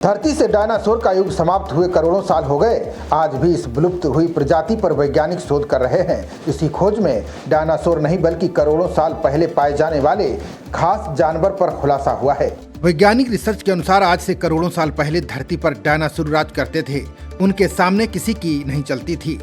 धरती से डायनासोर का युग समाप्त हुए करोड़ों साल हो गए। आज भी इस विलुप्त हुई प्रजाति पर वैज्ञानिक शोध कर रहे हैं। इसी खोज में डायनासोर नहीं बल्कि करोड़ों साल पहले पाए जाने वाले खास जानवर पर खुलासा हुआ है। वैज्ञानिक रिसर्च के अनुसार आज से करोड़ों साल पहले धरती पर डायनासोर राज करते थे। उनके सामने किसी की नहीं चलती थी।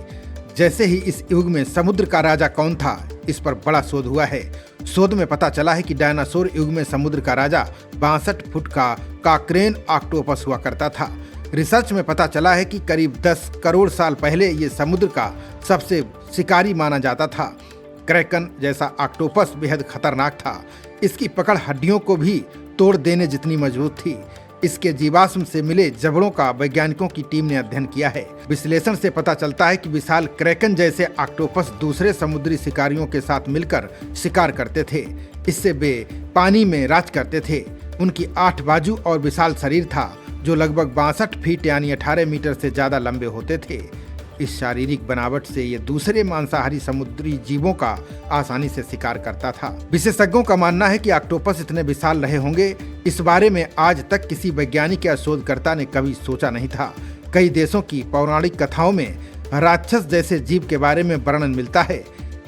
जैसे ही इस युग में समुद्र का राजा कौन था, इस पर बड़ा शोध हुआ है। शोध में पता चला है कि डायनासोर युग में समुद्र का राजा 62 फुट का काक्रेन ऑक्टोपस हुआ करता था। रिसर्च में पता चला है कि करीब 10 करोड़ साल पहले ये समुद्र का सबसे शिकारी माना जाता था। क्रैकन जैसा ऑक्टोपस बेहद खतरनाक था। इसकी पकड़ हड्डियों को भी तोड़ देने जितनी मजबूत थी। इसके जीवाश्म से मिले जबड़ों का वैज्ञानिकों की टीम ने अध्ययन किया है। विश्लेषण से पता चलता है कि विशाल क्रैकन जैसे ऑक्टोपस दूसरे समुद्री शिकारियों के साथ मिलकर शिकार करते थे। इससे वे पानी में राज करते थे। उनकी 8 बाजू और विशाल शरीर था, जो लगभग 62 फीट यानी 18 मीटर से ज्यादा लंबे होते थे। इस शारीरिक बनावट से ये दूसरे मांसाहारी समुद्री जीवों का आसानी से शिकार करता था। विशेषज्ञों का मानना है कि ऑक्टोपस इतने विशाल रहे होंगे, इस बारे में आज तक किसी वैज्ञानिक या शोधकर्ता ने कभी सोचा नहीं था। कई देशों की पौराणिक कथाओं में राक्षस जैसे जीव के बारे में वर्णन मिलता है।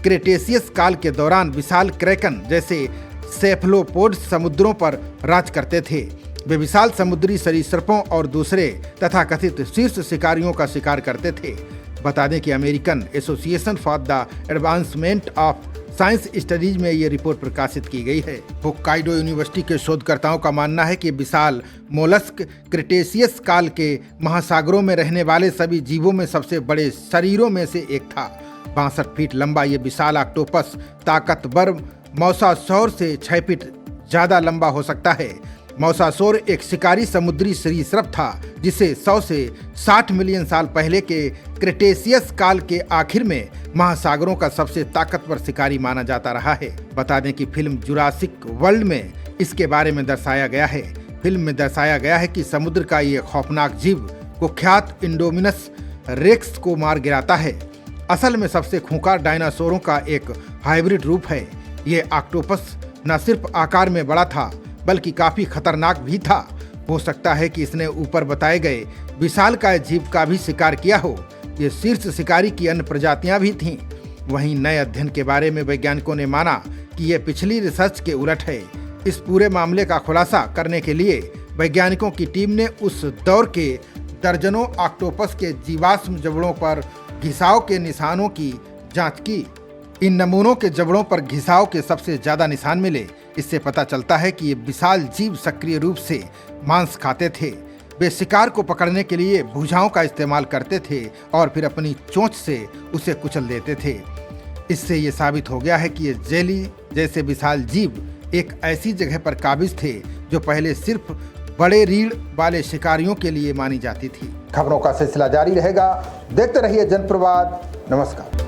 क्रेटेशियस काल के दौरान विशाल क्रैकन जैसे सेफलोपोड्स समुद्रों पर राज करते थे। वे विशाल समुद्री सरीसृपों और दूसरे तथाकथित शीर्ष शिकारियों का शिकार करते थे। बता दें कि American association for the advancement of science studies में ये रिपोर्ट प्रकाशित की गई है। होक्काइडो यूनिवर्सिटी के शोधकर्ताओं का मानना है कि विशाल मोलस्क क्रेटेशियस काल के महासागरों में रहने वाले सभी जीवों में सबसे बड़े शरीरों में से एक था। 62 फीट लंबा ये विशाल ऑक्टोपस ताकतवर मौसासौर से 6 फीट ज्यादा लंबा हो सकता है। मौसासौर एक शिकारी समुद्री सरीसृप था, जिसे 100 से 60 मिलियन साल पहले के क्रेटेशियस काल के आखिर में महासागरों का सबसे ताकतवर शिकारी माना जाता रहा है। बता दें कि फिल्म जुरासिक वर्ल्ड में इसके बारे में दर्शाया गया है। फिल्म में दर्शाया गया है कि समुद्र का ये खौफनाक जीव कुख्यात इंडोमिनस रेक्स को मार गिराता है। असल में सबसे खूंखार डायनासोरों का एक हाइब्रिड रूप है। ये ऑक्टोपस न सिर्फ आकार में बड़ा था, बल्कि काफी खतरनाक भी था। हो सकता है कि इसने ऊपर बताए गए विशालकाय जीव का भी शिकार किया हो। ये शीर्ष शिकारी की अन्य प्रजातियां भी थीं। वहीं नए अध्ययन के बारे में वैज्ञानिकों ने माना कि यह पिछली रिसर्च के उलट है। इस पूरे मामले का खुलासा करने के लिए वैज्ञानिकों की टीम ने उस दौर के दर्जनों ऑक्टोपस के जीवाश्म जबड़ों पर घिसाव के निशानों की जांच की। इन नमूनों के जबड़ों पर घिसाव के सबसे ज्यादा निशान मिले। इससे पता चलता है कि ये विशाल जीव सक्रिय रूप से मांस खाते थे। वे शिकार को पकड़ने के लिए भुजाओं का इस्तेमाल करते थे और फिर अपनी चोंच से उसे कुचल देते थे। इससे ये साबित हो गया है कि ये जेली जैसे विशाल जीव एक ऐसी जगह पर काबिज थे जो पहले सिर्फ बड़े रीढ़ वाले शिकारियों के लिए मानी जाती थी। खबरों का सिलसिला जारी रहेगा। देखते रहिए जनप्रवाद। नमस्कार।